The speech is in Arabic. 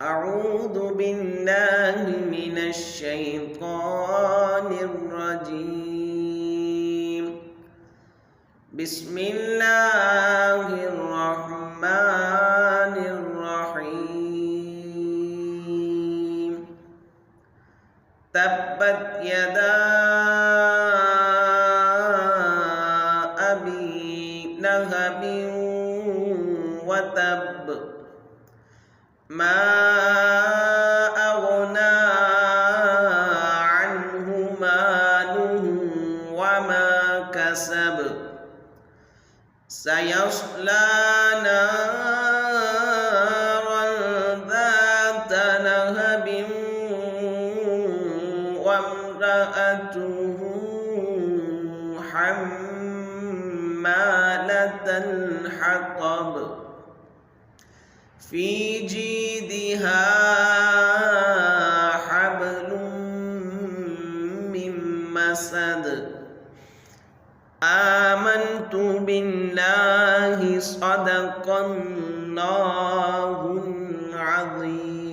أعوذ بالله من الشيطان الرجيم. بسم الله الرحمن الرحيم. تبت يدا أبي لهب وتب ما أغنى عنه ماله وما كسب سيصلى نارا ذات لهب وامرأته حمالة الحطب في جيدها حبل من مسد. آمنت بالله صدق الله العظيم.